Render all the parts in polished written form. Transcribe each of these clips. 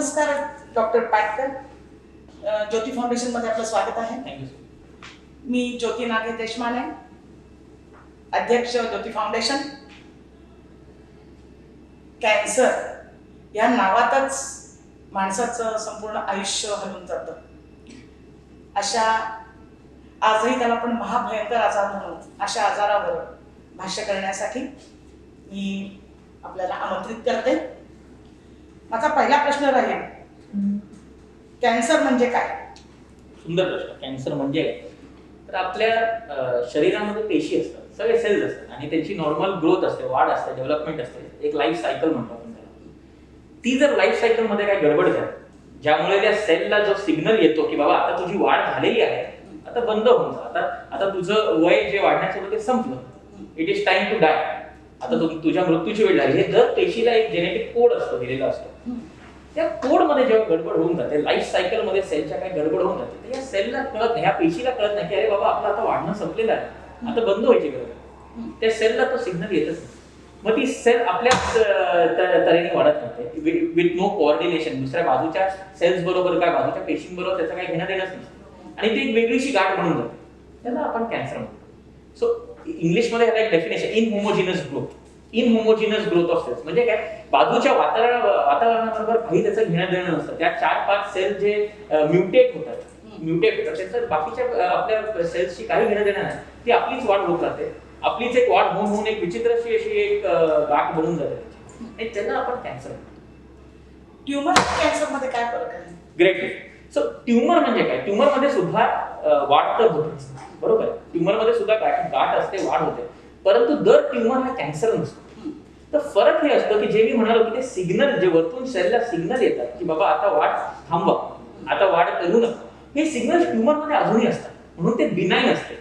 नमस्कार डॉक्टर पाटकर, ज्योती फाउंडेशन मध्ये आपलं स्वागत आहे. थँक्यू. मी ज्योती नागे देशमाने, अध्यक्ष ज्योती फाउंडेशन. कॅन्सर या नावातच माणसाचं संपूर्ण आयुष्य हलून जातं. अशा आजही त्याला आपण महाभयंकर आजार म्हणून अशा आजारावर भाष्य करण्यासाठी मी आपल्याला आमंत्रित करते. माझा पहिला प्रश्न राहील, कॅन्सर म्हणजे काय? सुंदर प्रश्न. कॅन्सर म्हणजे काय? तर आपल्या शरीरामध्ये पेशी असतात, सगळे सेल्स असतात आणि त्यांची नॉर्मल ग्रोथ असते, वाढ असते, डेव्हलपमेंट असते, एक लाईफ सायकल म्हणतो आपण त्याला. ती जर लाईफ सायकल मध्ये काय गडबड झाली, ज्यामुळे त्या सेलला जो सिग्नल येतो की बाबा आता तुझी वाढ झालेली आहे, आता बंद होऊन जा, आता तुझं वय जे वाढण्याचं होतं ते संपलं, it is time to die, आता तुझ्या मृत्यूची वेळ झाली. हे दर पेशीला एक जेनेटिक कोड असतो, दिलेला असतो. त्या कोड मध्ये जेव्हा गडबड होऊन जाते, लाईफ सायकल मध्ये सेलच्या काय गडबड होऊन जाते, तर या सेलला कळत नाही, ह्या पेशीला कळत नाही की अरे बाबा आपलं आता वाढणं संपलेलं आहे, आता बंद व्हायची गरज आहे. त्या सेलला तो सिग्नल येतच नाही. मग ती सेल आपल्याच तऱ्हेने वाढत राहते विथ नो कोऑर्डिनेशन. दुसऱ्या बाजूच्या सेल्स बरोबर काय, बाजूच्या पेशींबरोबर त्याचं काही घेणं देणंच नसतं आणि ती एक वेगळीशी गाठ बनून जाते. त्याला आपण कॅन्सर म्हणतो. सो इंग्लिशमध्ये ह्याला एक definition, inhomogeneous growth. Inhomogeneous growth of cells म्हणजे काय, बाजूच्या वातावरणाबरोबर काही त्याचं घेणं देणं नसतं. त्या 4-5 सेल जे म्युटेट होतात त्यांचं बाकीच्या आपल्या सेल्सची काही घेणं देणं नाही. ती आपलीच वाढ होत राहते, आपलीच एक वाढ होऊन एक विचित्रशी अशी एक गाठ बनून जाते आणि त्याला आपण कॅन्सर म्हणतो. ट्युमर कॅन्सर मध्ये काय फरक आहे? ग्रेट. सो ट्युमर म्हणजे काय? ट्युमर मध्ये सुद्धा वाढ तर होते, बरोबर. ट्युमर मध्ये सुद्धा गाठ असते, वाढ होते, परंतु दर ट्युमर हा कॅन्सर नसतो. तर फरक हे असतं की जे मी म्हणालो की ते सिग्नल, जे वरतून सेलला सिग्नल येतात की बाबा आता वाढ थांबवा, आता वाढ करू नका, हे सिग्नल ट्युमर मध्ये अजूनही असतात, म्हणून ते बिनाईन असते.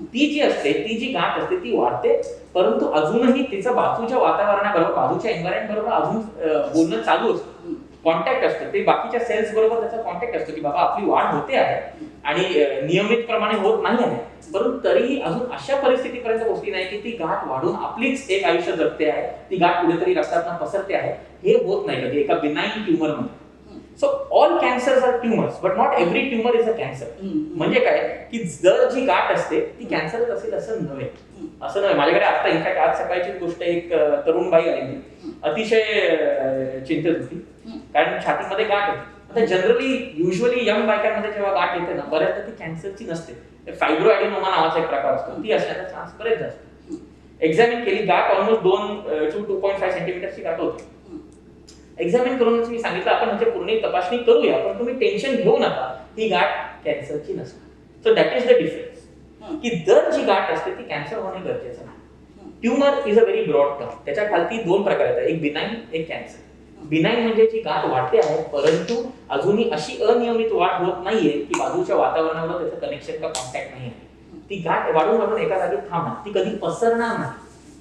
ती जी असते, ती जी गाठ असते ती वाढते, परंतु अजूनही तिचं बाजूच्या वातावरणाबरोबर, बाजूच्या एन्व्हायरमेंट बरोबर अजून बोलणं चालू असतं, कॉन्टॅक्ट असतं. ते बाकीच्या सेल्स बरोबर त्याचा कॉन्टॅक्ट असतो की बाबा आपली वाढ होते आहे आणि नियमित प्रमाणे होत नाही आहे, परंतु तरीही अजून अशा परिस्थितीपर्यंत पोहोचली नाही की ती गाठ वाढून आपलीच एक आयुष्य जगते आहे, ती गाठ कुठेतरी रक्तातून पसरते आहे. हे होत नाही कधी एका बिनाईन ट्युमर मध्ये. So all cancers are tumours but not every tumour is a cancer. म्हणजे काय की जर जी गाठ असते ती कॅन्सरच असेल असं नव्हे. माझ्याकडे आता इनफॅक्ट आज सकाळची गोष्ट, एक तरुण बाई आलेली, अतिशय चिंतित होती कारण छातीमध्ये गाठ होती. आता जनरली युजली यंग बायकांमध्ये जेव्हा गाठ येते ना, बऱ्याचदा ती कॅन्सरची नसते, फायब्रोएडिनोमा नावाचा एक प्रकार असतो, ती असण्याचा चान्स बरेच जास्त. एक्झामिन केली, गाठ ऑलमोस्ट 2-2.5 सेंटीमीटरची गाठ होती. एक्झामिन करूनच मी सांगितलं आपण म्हणजे पूर्ण तपासणी करूया, पण तुम्ही टेन्शन घेऊ नका, ही गाठ कॅन्सरची नसते. So that is the difference की दर जी गाठ असते ती कॅन्सर होणे गरजेचं नाही. Tumour is a very broad term. त्याच्या खालती 2 प्रकार येतात, एक बिनाईन, एक कॅन्सर. बिनाईन म्हणजे जी गाठ वाढते आहे परंतु अजूनही अशी अनियमित वाढ होत नाहीये की बाजूच्या वातावरणावर त्याचं कनेक्शन का कॉन्टॅक्ट नाही आहे. ती गाठ वाढून एका जागी थांबणार, ती कधी पसरणार नाही.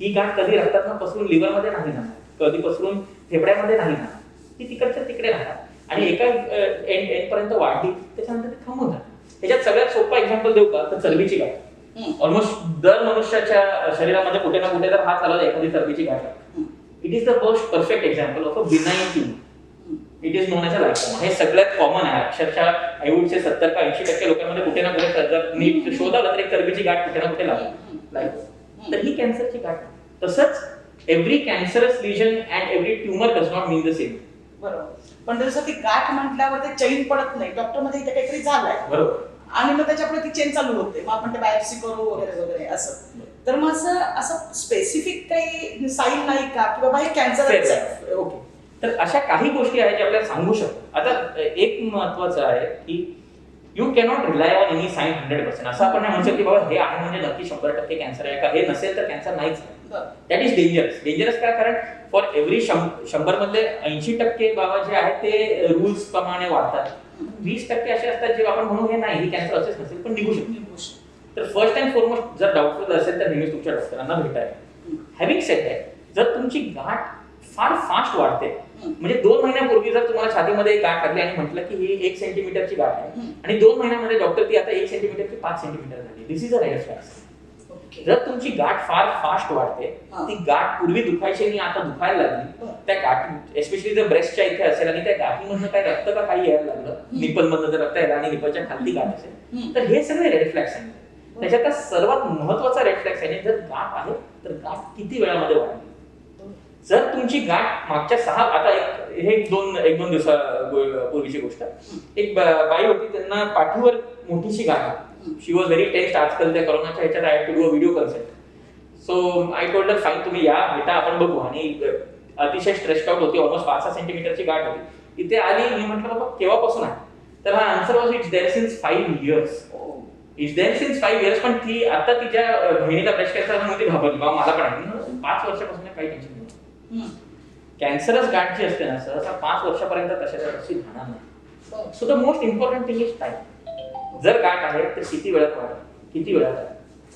ही गाठ कधी रक्तातून पसरून लिव्हरमध्ये नाही जाणार, कधी पसरून फेफड्यामध्ये नाही जाणार, ती तिकडच्या तिकडे राहणार आणि एका एंड पर्यंत वाढली त्याच्यानंतर ते थांबून जाणार. त्याच्यात सगळ्यात सोपा एक्झाम्पल देऊ का, तर चरबीची गाठ. ऑलमोस्ट दर मनुष्याच्या शरीरामध्ये कुठे ना कुठे जर हात आला एखादी चरबीची गाठ, it is the most perfect example of a benign tumour. It is known as a lipoma. हे सगळ्यात कॉमन आहे. अक्षरशः आय वुड से 70 का 80% लोकांमध्ये कुठे ना कुठे जर नीट शोधाला तर एक चरबीची गाठ कुठे ना कुठे लागते. तर ही कॅन्सरची गाठ. तसंच every cancerous lesion and every tumour does not mean the same. बरोबर. पण जसं ती गाठ म्हटल्यावर ते चैन पडत नाही, डॉक्टर मध्ये इथे काहीतरी झालंय, बरोबर, आणि मग त्याच्यापुढे ती चेन चालू होते, मग आपण ते बायोप्सी करू वगैरे वगैरे असं. तर मग असं स्पेसिफिक काही साईन नाही का की बाबा हे कॅन्सर आहे? ओके. तर अशा काही गोष्टी आहेत जे आपल्याला सांगू शकतो. आता एक महत्वाचं आहे की you cannot rely on any sign 100%. असं आपण नाही म्हणू शकतो की बाबा हे आहे म्हणजे नक्की 100% कॅन्सर आहे का, हे नसेल तर कॅन्सर नाहीच. That is dangerous. डेंजरस काय, कारण फॉर एव्हरी 100 मधले 80% बाबा जे आहेत ते रूल्स प्रमाणे वाढतात. 20% असे असतात जे आपण म्हणू हे नाही, ही कॅन्सर असेच नसेल पण निघू शकतो. तर फर्स्ट अँड फॉरमोस्ट जर डाऊटफुल असेल तर नेहमीच तुमच्या डॉक्टरांना भेटायला. हॅव्हिंग सेड दॅट, जर तुमची गाठ फार फास्ट वाढते, म्हणजे 2 महिन्यापूर्वी जर तुम्हाला छातीमध्ये एक गाठ लागली आणि म्हटलं की ही 1 सेंटीमीटरची गाठ आहे आणि 2 महिन्यामध्ये डॉक्टर ती आता 1 सेंटीमीटरची 5 सेंटीमीटर झाली, दिस इज अ रेड फ्लॅग. जर तुमची गाठ फार फास्ट वाढते, ती गाठ पूर्वी दुखायची आणि आता दुखायला लागली, त्या गाठ एस्पेशली जर ब्रेस्टच्या इथे असेल आणि त्या गाठीमधनं काय रक्त का काही यायला लागलं, निपलमधनं जर रक्त यायला आणि निपलच्या खालती गाठ असेल, तर हे सगळे रेड फ्लॅग्स आहेत. त्याच्यात सर्वात महत्वाचा रेड फ्लॅग्स आहे, जर गाठ आहे तर गाठ किती वेळामध्ये वाढली. जर तुमची गाठ मागच्या 6 आता एक दोन दिवसापूर्वीची गोष्ट, एक बाई होती, त्यांना पाठीवर मोठीशी गाठ, शी वॉज व्हेरी टेन्स्ड. आजकाल त्या कोरोनाच्या ह्याच्यात I had to do a video consult. So I told her fine, तुम्ही या भेटा, आपण बघू. आणि अतिशय स्ट्रेस्ड आउट होती, ऑलमोस्ट 5-6 सेंटीमीटरची गाठ होती. इथे आली, मी म्हटलं बाबा केव्हापासून आहे, तर हा answer was it's there since 5 years. It's there since 5 years. पण ती आता तिच्या बहिणीला ब्रेस्ट कॅन्सर मध्ये घाबरली, बाबा मला पण आहे. 5 वर्षापासून काही टेन्शन नाही. कॅन्सरस गाठ जी असते ना सहसा 5 वर्षापर्यंत तशाच्या तशी राहणार नाही. So the most important thing is time. जर गाठ आहे तर किती वेळात वाढेल, किती वेळात आहे,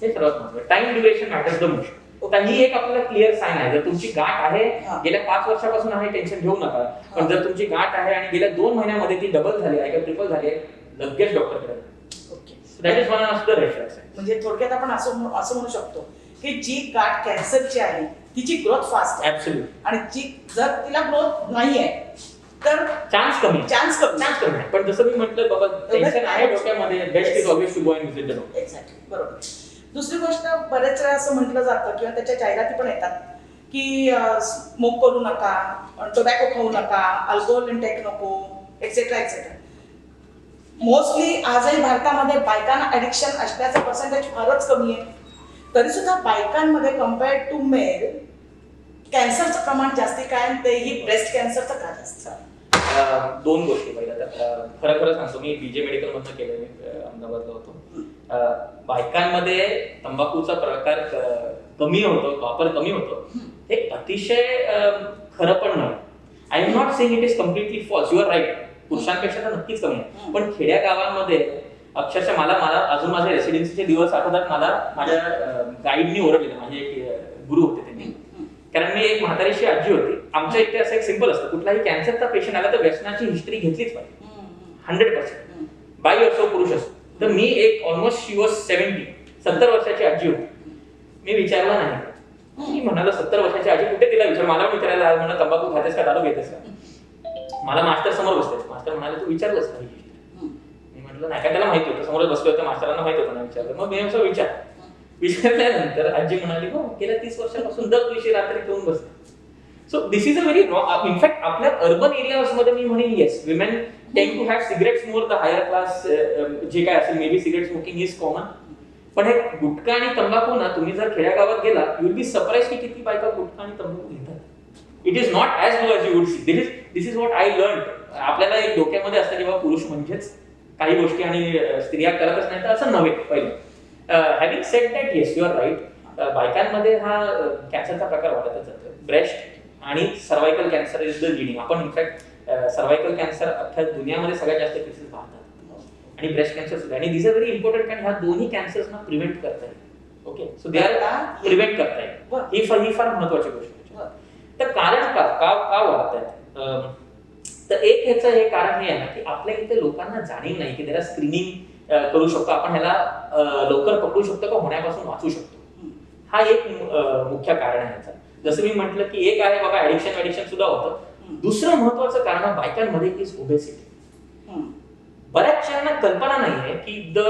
हे सर्वात महत्त्वाचं. Time duration matters the most. ही एक आपल्याला क्लिअर साइन आहे. जर तुमची गाठ आहे, गेल्या 5 वर्षापासून आहे, टेन्शन घेऊ नका. पण जर तुमची गाठ आहे आणि गेल्या 2 महिन्यामध्ये ती डबल झाली आहे किंवा ट्रिपल झाली आहे, लगेच डॉक्टरकडे. That is one of the red flags. म्हणजे थोडक्यात आपण असं म्हणू शकतो की जी गाठ कॅन्सरची आहे तिची ग्रोथ फास्ट आहे. ऍब्सोल्युटली. आणि जर तिला ग्रोथ नाहीये तर चान्स कमी कमी. पण जसं मी म्हटलं, बाबा टेन्शन आहे डोक्यामध्ये, best is always to go and visit the doctor. Exactly, बरोबर. दुसरी गोष्ट, बरेच वेळा असं म्हटलं जातं किंवा त्याच्या जाहिराती पण येतात की स्मोक करू नका, टोबॅको खाऊ नका, अल्कोहोल इंटेक नको, एक्सेट्रा एक्सेट्रा. मोस्टली आजही भारतामध्ये बायकांना ऍडिक्शन असण्याचं पर्सेंटेज फारच कमी आहे. तरी सुद्धा बायकांमध्ये कम्पेअर्ड टू मेल कॅन्सरचं प्रमाण जास्ती काय, तेही ब्रेस्ट कॅन्सरचं का जास्त? 2 गोष्टी. पहिल्या तर खरं सांगतो, मी बीजे मेडिकल मधनं केलं, मी अहमदाबादला होतो. बायकांमध्ये तंबाखूचा प्रकार कमी होतो, वापर कमी होतो, हे अतिशय खरं पण नाही. I am not saying it is completely false. You are right, पुरुषांपेक्षा तर नक्कीच कमी आहे. पण खेड्या गावांमध्ये अक्षरशः मला अजून माझे रेसिडेन्सीचे दिवस आठवतात. मला माझ्या गाईडनी ओरडलेलं, माझे एक गुरु होते त्यांनी. कारण मी एक म्हातारीशी आजी होती. आमच्या इथे असं एक सिंपल असतं, कुठलाही कॅन्सरचा पेशंट आला तर व्यसनाची हिस्ट्री घेतलीच पाहिजे, 100%. बाई असो पुरुष असो. तर मी एक ऑलमोस्ट शी वॉज 70 वर्षाची आजी होती. मी विचारलं नाही, मी म्हणाला 70 वर्षाची आजी कुठे, तिला विचार. मला पण विचारायला म्हणा, तंबाखू खातेस का, दारू घेतेस का. मला मास्टर समोर बसतेस. मास्टर म्हणाले तू विचारलंस का. मी म्हटलं नाही, काय त्याला माहिती होतं, समोर बसलो होतं, मास्टरांना माहिती होतं ना. विचारलं. मग मी असं विचारल्यानंतर आजी म्हणाली, हो गेल्या 30 वर्षापासून दर दिवशी रात्री घेऊन बसते. So this is a very wrong. In fact आपल्या अर्बन एरियाज मध्ये मी म्हणेन yes, women tend to have cigarettes more. The higher class जे काय असेल, maybe cigarette smoking is common. पण हे गुटखा आणि तंबाखू ना, तुम्ही जर खेड्यागावात गेला, यू विल बी सरप्राइज की किती बायका गुटखा आणि तंबाखू घेतात. It is not as low as you would see. This is what I learn. आपल्याला एक डोक्यामध्ये असतं की बाबा पुरुष म्हणजेच काही गोष्टी आणि स्त्रिया करतच नाही, तर असं नव्हे. पहिलं having said that, yes you are right, बायकांमध्ये हा कॅन्सरचा प्रकार वाढतच जातो. ब्रेस्ट आणि cervical cancer is the leading. आपण इनफॅक्ट सर्वायकल कॅन्सर अख्ख्या दुनियामध्ये सगळ्यात जास्त केसेस पाहतात आणि ब्रेस्ट कॅन्सर सुद्धा. आणि दिस आर व्हेरी इम्पॉर्टंट, कारण ह्या दोन्ही कॅन्सर्सना प्रिव्हेंट करता येईल. Okay, so they are prevent करता येईल. ही फार महत्वाची गोष्ट आहे. तर कारण का वाढत आहेत, तर एक ह्याचं हे कारण हे आहे ना, की आपल्या इथे लोकांना जाणीव नाही की त्याला स्क्रीनिंग करू शकतो आपण, ह्याला लवकर पकडू शकतो का होण्यापासून वाचू शकतो. हा एक मुख्य कारण आहे ह्याचं. जसं मी म्हटलं की एक आहे बाबा ऍडिक्शन सुद्धा होतं. दुसरं महत्वाचं कारण बायकांमध्ये इज ओबेसिटी. बऱ्याच जणांना कल्पना नाहीये की the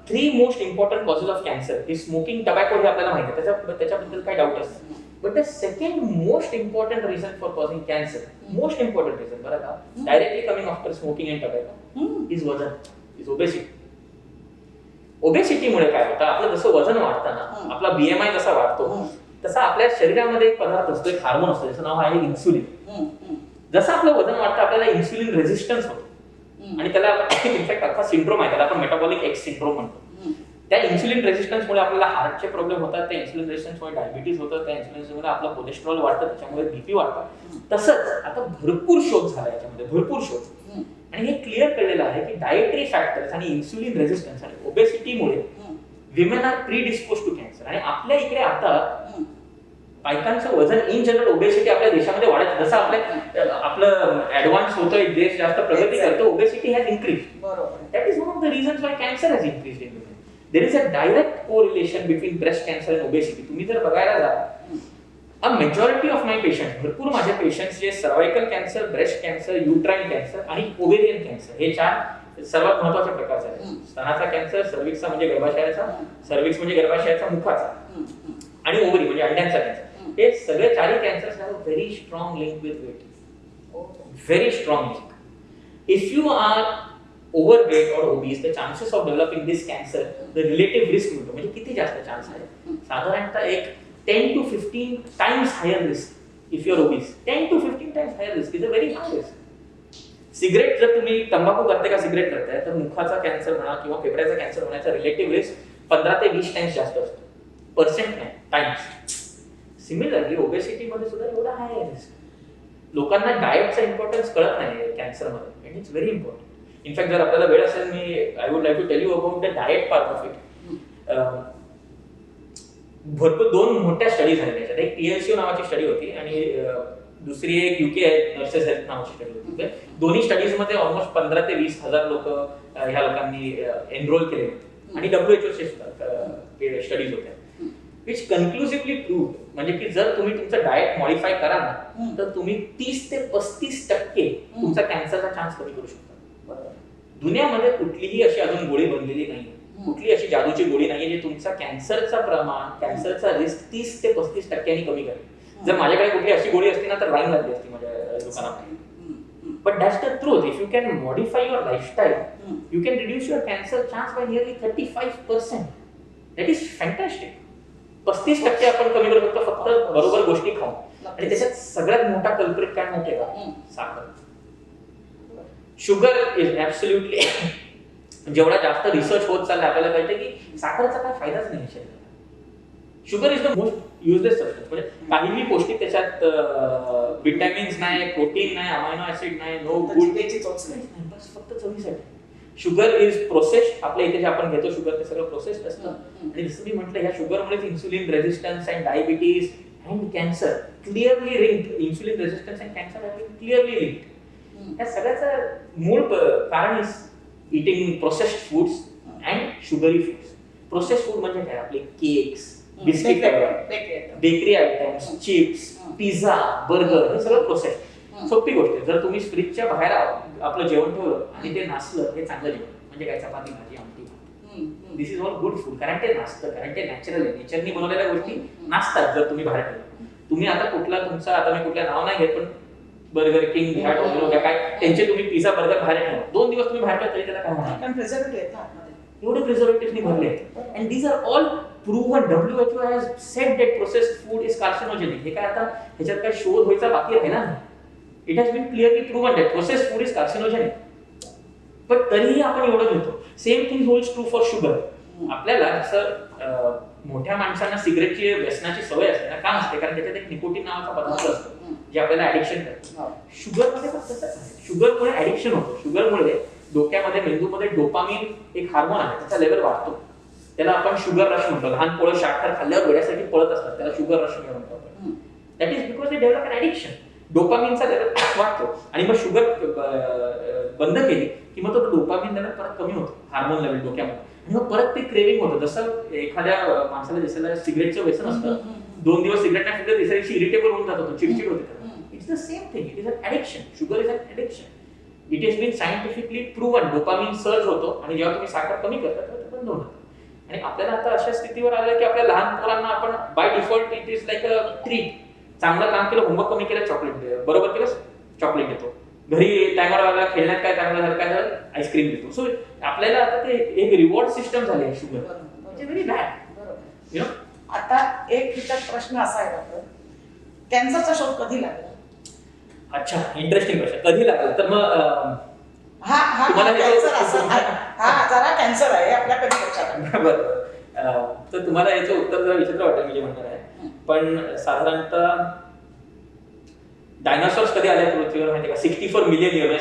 3 most important causes of cancer he smoking, tobacco, हे आपल्याला माहिती आहे, त्याच्याबद्दल काही डाऊट असतो. But the second most important reason for causing cancer, most important reason बरं का, directly coming after smoking and tobacco, is वजन, इज ओबेसिटी. ओबेसिटीमुळे काय होतं, आपलं जसं वजन वाढतं ना, आपला BMI जसा वाढतो, तसा आपल्या शरीरामध्ये एक पदार्थ असतो, एक हार्मोन असतो, ज्याचं नाव आहे इन्सुलिन. जसं आपलं वजन वाढतं, आपल्याला इन्सुलिन रेझिस्टन्स होतो. आणि त्याला इनफॅक्ट अख्खा सिंड्रोम आहे, त्याला आपण मेटाबॉलिक एक्स सिंड्रोम म्हणतो. त्या इन्सुलिन रेझिस्टन्समुळे आपल्याला हार्टचे प्रॉब्लेम होतात, त्या इन्सुलिन रेझिस्टन्समुळे डायबिटीज होतं, त्या इन्सुलिनमुळे आपलं कोलेस्ट्रॉल वाढतं, त्याच्यामुळे BP वाढतं. तसंच आता भरपूर शोध झाला याच्यामध्ये, भरपूर शोध. आणि हे क्लिअर कळलेलं आहे की डायटरी फॅक्टर्स आणि इन्सुलिन रेझिस्टन्स आणि ओबेसिटीमुळे women are predispose to cancer. आणि आपल्या इकडे आता बायकांचं वजन इन जनरल, ओबेसिटी आपल्या देशामध्ये वाढत, जसं आपलं ऍडव्हान्स होतोय, देश जास्त प्रगती करतो, obesity has increase. That is one of the reasons why cancer has increase in women. There is a direct correlation between breast cancer and obesity. तुम्ही जर बघायला जाल, a majority of my patient, भरपूर माझे पेशंट्स जे cervical cancer, breast cancer, uterine cancer आणि ovarian cancer हे 4 सर्वात महत्वाच्या प्रकारचे आहेत. स्तनाचा कॅन्सर, सर्व्हिक्सचा म्हणजे गर्भाशयाचा, सर्व्हिक्स म्हणजे गर्भाशयाचा मुखाचा, आणि ओव्हरी म्हणजे अंड्यांचा कॅन्सर. हे सगळे 4 cancers have very strong link with weight. Very strong link. If you are overweight or obese, the chances of developing this cancer, the relative risk म्हणतो म्हणजे किती जास्त चान्स आहे, साधारणतः एक 10 to 15 times higher risk if you are obese. 10 to 15 times higher risk is a very high risk. Cigarette जर तुम्ही तंबाखू करते का सिगरेट करताय तर मुखाचा कॅन्सर म्हणा किंवा फेफड्याचा कॅन्सर होण्याचा रिलेटिव्ह रिस्क 15 ते 20 टाइम्स जास्त असतो, पर्सेंट नाही, टाइम्स. सिमिलरली ओबेसिटी मध्ये सुद्धा एवढा हाय आहे रिस्क. लोकांना डाएटचा इम्पॉर्टन्स कळत नाही कॅन्सरमध्ये, it is very important. In fact जर आपल्याला वेळ असेल, मी I would like to tell you about the diet part of it. भरपूर 2 मोठ्या स्टडीज आहेत त्याच्यात. एक PLCO नावाची स्टडी होती आणि दुसरी एक UK नर्सेस हेल्थ नावाची स्टडी होती. दोन्ही स्टडीज मध्ये ऑलमोस्ट 15 ते 20 हजार लोक ह्या लोकांनी एनरोल केले होते आणि WHO चे स्टडीज होत्या, विच कन्क्लुसिव्हली प्रूव्ड म्हणजे की जर तुम्ही तुमचं डाएट मॉडिफाय कराल ना तर तुम्ही 30 ते 35% तुमचा कॅन्सरचा चान्स कमी करू शकता. दुनियामध्ये कुठलीही अशी अजून गोळी बनलेली नाही, कुठली अशी जादूची गोळी नाही जी तुमचा कॅन्सरचा प्रमाण, कॅन्सरचा रिस्क 30 ते 35% कमी करेल. जर माझ्याकडे कुठली अशी गोळी असती ना तर लाईन लागली असती माझ्या दुकानामध्ये. But that's the truth. If you can modify your lifestyle, you can reduce your cancer chance by nearly 35%. That is fantastic. 35% आपण कमी करू शकतो फक्त बरोबर गोष्टी खाऊन. आणि त्याच्यात सगळ्यात मोठा कल्प्रिट काय माहितीये का? साखर. शुगर इज ऍब्सोल्युटली जेवढा जास्त रिसर्च होत चालला आपल्याला कळतं की साखरचा काय फायदाच नाही शरीराला. Sugar is the most useless substance. म्हणजे काहीही पौष्टिक त्याच्यात विटॅमिन्स नाही, प्रोटीन नाही, अमायनो ऍसिड नाही, नो गुड, बस फक्त चवीसाठी. Sugar is processed. आपल्या इथे जे आपण घेतो शुगर ते सगळं प्रोसेस्ड असतं. आणि जसं मी म्हटलं ह्या शुगरमुळे insulin resistance and diabetes and cancer clearly linked. Insulin resistance and cancer have been clearly linked. या सगळ्याचं मूळ कारण is eating processed foods and sugary foods. Processed food म्हणजे काय? आपले cakes, biscuit, bakery items, chips, pizza, burger, हे सगळं processed. सोपी गोष्ट आहे. जर तुम्ही फ्रीजच्या बाहेर आपलं जेवण ठेवलं आणि ते नासलं, हे चांगलं जेवण म्हणजे काय? चपाती, भाजी, आमटी. दिस इज ऑल गुड फूड. कारण ते नाचतं, कारण ते नॅचरल आहे. नेचरनी बनवलेल्या गोष्टी नाचतात जर तुम्ही बाहेर ठेवलं. तुम्ही आता कुठला तुमचा, आता मी कुठलं नाव नाही घेत, पण बर्गर किंग घ्या, डोमिनो घ्या, काय त्यांचे तुम्ही पिझ्झा बर्गर बाहेर ठेवा, 2 दिवस तुम्ही बाहेर ठेवा तरी त्याला काय होणार? कारण प्रिझर्वेटिव्ह आहेत ना एवढे प्रिझर्वेटिव्हनी भरले आहेत. And these are all proven. WHO has said that processed food is carcinogenic. हे काय आता ह्याच्यात काय शोध व्हायचा बाकी आहे ना? It has been clearly proven that processed food is carcinogenic. पण तरीही आपण एवढं घेतो. Same thing holds true for sugar. आपल्याला जसं मोठ्या माणसांना सिगरेटची व्यसनाची सवय असते ना, का असते? कारण त्याच्यात एक निकोटीन नावाचा पदार्थ असतो जे आपल्याला ऍडिक्शन करतो. शुगरमध्ये पण तसंच आहे. शुगरमुळे ऍडिक्शन होतं. शुगरमुळे डोक्यामध्ये, मेंदूमध्ये डोपामिन एक हार्मोन आहे, त्याचा लेवल वाढतो. त्याला आपण शुगर रश म्हणतो. लहान पोळं शाखर खाल्ल्यावर वेड्यासाठी पळत असतात, त्याला शुगर रश म्हणतो आपण. That is because they develop an addiction. डोपामिनचा लेवल वाढतो आणि मग शुगर बंद केली की मग तो डोपामिन लेवल परत कमी होतो, हार्मोन लेवल डोक्यामध्ये. आणि मग परत ते क्रेविंग होतं. जसं एखाद्या माणसाला दिसायला सिगरेटचं व्यसन असतं, 2 दिवस सिगरेट नाही फुटलं, तिसऱ्या दिवशी इरिटेबल होऊन जात होतं, चिडचिड होते. It's the same thing. It is an addiction. Sugar is an addiction. It is been scientifically proven. Dopamine surge होतो आणि जेव्हा तुम्ही साखर कमी करता तर ते बंद होतं. आणि आपल्याला आता अशा स्थितीवर आलं की आपल्या लहान पोरांना आपण by default it is like a treat. चांगलं काम केलं, होमवर्क कमी केलं, चॉकलेट, बरोबर केलं, चॉकलेट देतो. घरी टायमर आला, खेळण्यात काय चांगलं झालं, काय झालं, आईस्क्रीम देतो. सो आपल्याला आता ते एक रिवॉर्ड सिस्टम झाली आहे शुगर. म्हणजे व्हेरी बॅड. You know. आता एक विचार प्रश्न असा आहे डॉक्टर, कॅन्सरचा शोध कधी लागला? अच्छा, इंटरेस्टिंग क्वेश्चन. कधी लागला? तर मग तुम्हाला कॅन्सर असं हा जरा कॅन्सर आहे आपल्या कधी लक्षात आलं? बरोबर. तर तुम्हाला याचं उत्तर जरा विचित्र वाटेल मी जे म्हणणार आहे, पण साधारणतः डायनासॉर्स कधी आले पृथ्वीवर माहिती का? 64 मिलियन इयर,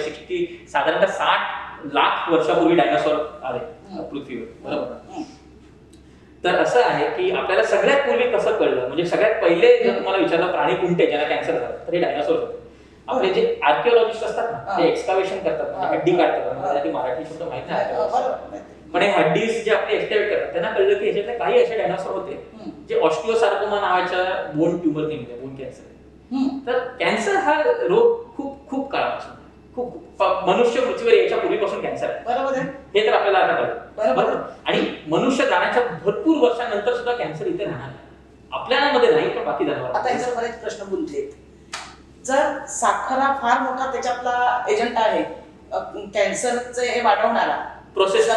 साधारणतः 60 लाख वर्षापूर्वी डायनासॉर आले पृथ्वीवर. बरोबर. तर असं आहे की आपल्याला सगळ्यात पूर्वी कसं कळलं, म्हणजे सगळ्यात पहिले जर तुम्हाला विचारलं प्राणी कोणते ज्याला कॅन्सर झाला तर हे डायनासॉर होते. आपले जे आर्किओलॉजिस्ट असतात ना, ते एक्सकावेशन करतात, म्हणजे हड्डी काढतात. मला ती मराठी शब्द माहित नाही. पण हे हड्डीज जे आपले एक्सकॅव्हेट करतात त्यांना कळलं की ह्याच्यातले काही असे डायनासोर होते जे ऑस्टिओसार्कोमा नावाच्या बोन ट्युमर निघले, बोन कॅन्सर. तर कॅन्सर हा रोग खूप खूप काळापासून, खूप मनुष्य पृथ्वीवर यायच्या पूर्वीपासून कॅन्सर आहे. बरोबर आहे, हे तर आपल्याला आता कळलं. बरोबर. आणि मनुष्य जाण्याच्या भरपूर वर्षानंतर सुद्धा कॅन्सर इथे राहणार आहे. आपल्यामध्ये नाही, पण बाकी जनावर. आता याच्यावर बरेच प्रश्न बोलते. जर साखर हा फार मोठा त्याच्यातला एजंट आहे कॅन्सरचे हे वाढवणारा, प्रोसेस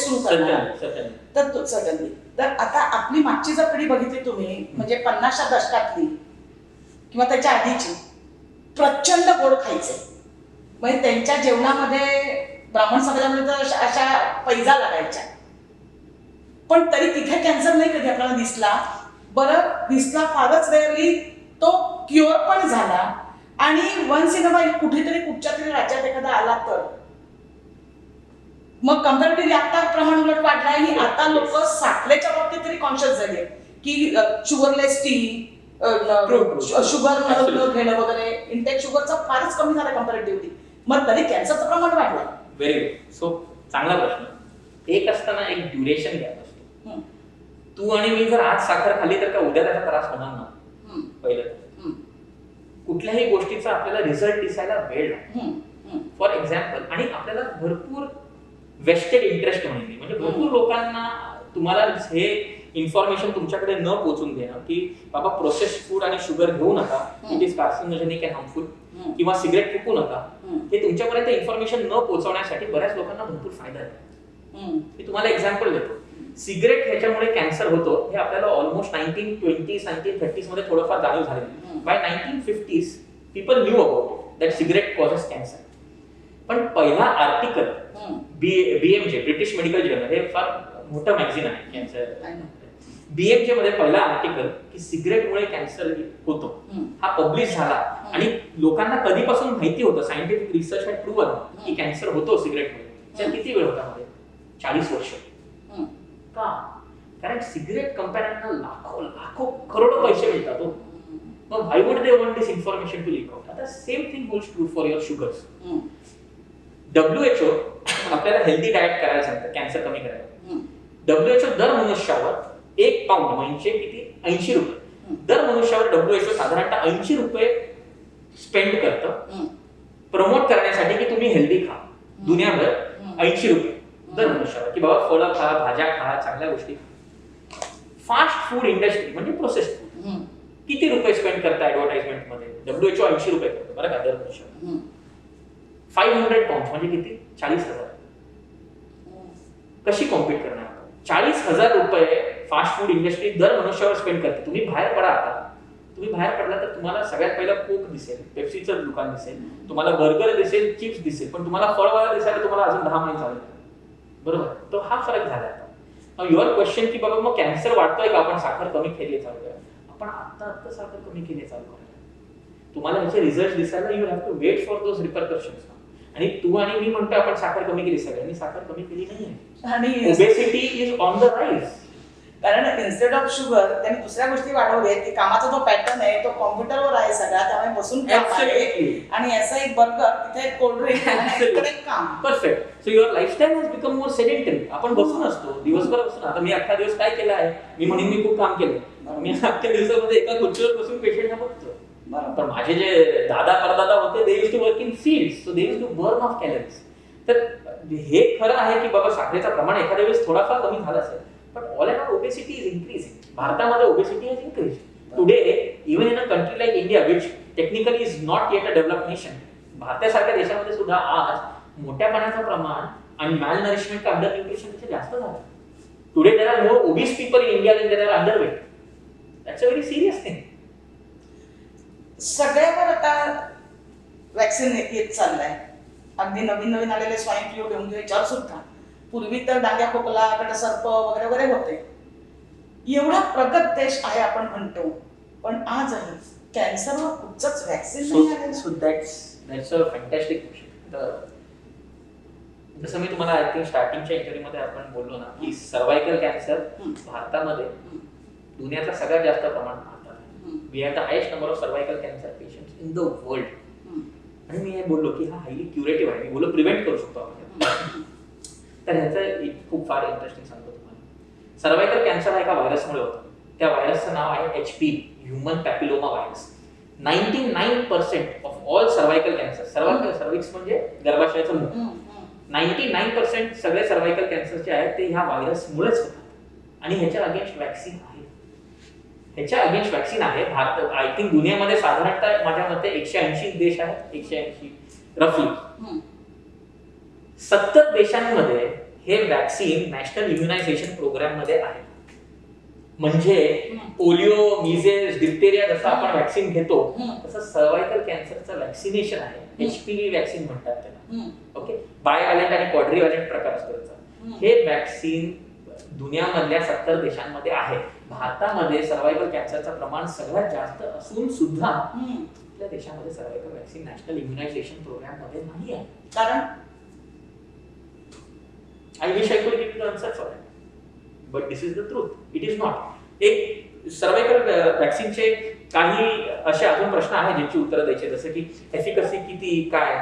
सुरू करणारा, तर सडनली तर आता आपली मागची जर पिढी बघितली तुम्ही, म्हणजे 50च्या दशकातली किंवा त्याच्या आधीची, प्रचंड गोड खायचे. म्हणजे त्यांच्या जेवणामध्ये ब्राह्मण समाजामध्ये तर अशा पैजा लागायच्या, पण तरी तिथे कॅन्सर नाही कधी आपल्याला दिसला. बरं दिसला फारच रेअरली, तो क्युअर पण झाला. आणि वन्स इन अ वाईल कुठेतरी कुठच्या तरी राज्यात एखादा आला तर मग कम्पॅरेटिव्हली आता प्रमाण उलट वाढलं आणि आता लोक साखरेच्या बाबतीत तरी कॉन्शियस झाले की शुगरलेस टी, शुगर घेणं वगैरे, इंटेक शुगरचा फारच कमी झाला कम्पॅरेटिव्हली. मग तरी कॅन्सरचं प्रमाण वाढलं. Very good. सो चांगला प्रश्न. एक असताना एक ड्युरेशन गॅप असतो. तू आणि मी जर आज साखर खाल्ली तर का उद्या त्याचा त्रास होणार ना. पहिलं कुठल्याही गोष्टीचा आपल्याला रिझल्ट दिसायला वेळ लागतो. फॉर एक्झाम्पल, आणि आपल्याला भरपूर वेस्टेड इंटरेस्ट म्हणजे भरपूर लोकांना तुम्हाला हे इन्फॉर्मेशन तुमच्याकडे न पोहोचून देणं की बाबा प्रोसेस्ड फूड आणि शुगर घेऊ नका, it is carcinogenic and harmful, किंवा सिगरेट फुकू नका, हे तुमच्यापर्यंत इन्फॉर्मेशन न पोहोचवण्यासाठी बऱ्याच लोकांना भरपूर फायदा आहे. मी तुम्हाला एक्झाम्पल देतो. सिगरेट ह्याच्यामुळे कॅन्सर होतो हे आपल्याला ऑलमोस्ट 1920s 1930s मध्ये थोडंफार जाणीव झालेली. By 1950s people knew about that cigarette causes cancer. पण पहिला article BMJ, British medical journal, हे फार मोठं मॅगझिन आहे कॅन्सर. बीएमजे मध्ये पहिला आर्टिकल की सिगरेटमुळे कॅन्सर होतो हा पब्लिश झाला. आणि लोकांना कधीपासून माहिती होतं, सायंटिफिक रिसर्च हॅड प्रूव्हन की कॅन्सर होतो सिगरेटमुळे. किती वेळ होता मध्ये? 40 वर्ष. का? कारण सिगरेट कंपन्यांना लाखो लाखो करोडो पैसे मिळतात. मग why would they want this information to leak out? आता same thing holds true for your sugars. WHO आपल्याला हेल्दी डाएट करायला सांगतं कॅन्सर कमी करायला. WHO दर मनुष्यावर 1 पाऊंड म्हणजे किती? 80 रुपये. दर मनुष्यावर WHO साधारणतः 80 रुपये स्पेंड करतं प्रमोट करण्यासाठी की तुम्ही हेल्दी खा. दुनियाभर 80 रुपये दर मनुष्यावर, की बाबा फळं खा, भाज्या खा, चांगल्या गोष्टी खा. फास्ट फूड इंडस्ट्री म्हणजे प्रोसेस्ड फूड किती रुपये स्पेंड करता ऍडव्हर्टाइजमेंट मध्ये? WHO 80 रुपये करतो बरं का दर मनुष्यावर. 500 पाऊंड म्हणजे किती? 40,000. कशी कॉम्पीट करणार? 40,000 रुपये फास्ट फूड इंडस्ट्री दर मनुष्यावर स्पेंड करते. तुम्ही बाहेर पडा आता. तुम्ही बाहेर पडला तर तुम्हाला सगळ्यात पहिला कोक दिसेल, पेप्सीचं दुकान दिसेल, तुम्हाला बर्गर दिसेल, चिप्स दिसेल, पण तुम्हाला फळवाला दिसायला तुम्हाला अजून 10 महिने चालेल. बरोबर? तो हा फरक झाला आता. युअर क्वेश्चन की बाबा मग कॅन्सर वाढतोय का आपण साखर कमी केली चालू करा? आपण आता साखर कमी केली चालू करा. तुम्हाला ह्याचे रिझल्ट दिसायला you have to wait for those repercussions. आणि तू आणि मी म्हणतो आपण साखर कमी केली, सगळ्यांनी साखर कमी केली नाहीये. आणि obesity is on the rise. कारण इन्स्टेड ऑफ शुगर त्यांनी दुसऱ्या गोष्टी वाढवल्या की कामाचा जो पॅटर्न आहे तो कॉम्प्युटरवर आहे सगळा, त्यामुळे बसून काम आहे. आणि असा एक बर्गर, तिथे एक कोल्ड्रिंक, इकडे काम. Perfect. So your lifestyle has become more sedentary. आपण बसून असतो दिवसभर बसून. आता मी अख्खा दिवस काय केलं आहे? मी म्हणेन मी खूप काम केलं. मी अख्ख्या दिवसामध्ये एका खुर्चीवर बसून पेशंटला बघतो. पण माझे जे दादा परदादा होते they used to work in fields, so they used to burn off calories. तर हे खरं आहे की बाबा साखरेचं प्रमाण एखाद्या वेळेस थोडाफार कमी झालं असेल, but all in all obesity is increasing. भारतामध्ये obesity has increased. Today, even in a country like India, which technically is not yet a developed nation, भारतासारख्या देशामध्ये सुद्धा आज मोठ्या पाण्याचं प्रमाण आणि malnourishment का अंडर न्यूट्रिशन पेक्षा जास्त झालं. Today there are more obese people in India than there are underweight. That's a very serious thing. सगळ्यावर आता वॅक्सिन येत चाललंय. अगदी नवीन नवीन आलेले स्वाईन फ्लू, डेंग्यू याच्यावर सुद्धा. पूर्वी तर डांग्या खोकला, कडसर्प वगैरे वगैरे होते. एवढा प्रगत देश आहे आपण म्हणतो, पण आजही कॅन्सरवर कुठचंच वॅक्सिन नाही आलेलं. So that's a fantastic question. जसं मी तुम्हाला आय थिंक स्टार्टिंगच्या इंटरव्ह्यूमध्ये आपण बोललो ना की सर्वायकल कॅन्सर भारतामध्ये दुनियातला सगळ्यात जास्त प्रमाण भारतात. We have the highest number of cervical cancer patients in the world. आणि मी हे बोललो की हा हायली क्युरेटिव्ह आहे. मी बोललो प्रिव्हेंट करू शकतो आपण. तर ह्याचं एक खूप फार इंटरेस्टिंग सांगतो तुम्हाला. सर्वायकल कॅन्सर हा एका व्हायरसमुळे होतो. त्या व्हायरसचं नाव आहे HPV, human papilloma virus. 99% of all cervical cancer, cervix म्हणजे गर्भाशयाचं मुख, 99% सगळे सर्वायकल कॅन्सर जे आहेत ते ह्या व्हायरसमुळेच होतात. आणि ह्याच्या अगेन्स्ट वॅक्सिन आहे. ह्याच्या अगेन्स्ट वॅक्सिन आहे. भारत आय थिंक दुनियामध्ये साधारणतः माझ्या मते 180 देश आहेत, 180 रफली. 70 देशांमध्ये हे वॅक्सिन नॅशनल इम्युनायझेशन प्रोग्राम मध्ये आहे. म्हणजे पोलिओ, मिझेल्स, डिप्थेरिया जसं आपण वॅक्सिन घेतो तसं सर्वायकल कॅन्सरचं वॅक्सिनेशन आहे. HPV वॅक्सिन म्हणतात त्याला. ओके, बायव्हॅलेंट आणि क्वाड्रिव्हॅलेंट प्रकार असतो त्याचा. हे वॅक्सिन दुनियामधल्या 70 देशांमध्ये आहे. भारतामध्ये सर्वायकल कॅन्सरचं प्रमाण सगळ्यात जास्त असून सुद्धा आपल्या देशामध्ये cervical vaccine national immunisation programme मध्ये नाही आहे. कारण I wish I could give you the answer for it, but this is the truth. It is not. एक सर्वायकल वॅक्सिनचे काही असे अजून प्रश्न आहेत ज्याची उत्तरं द्यायची, जसं की एफिकसी किती, काय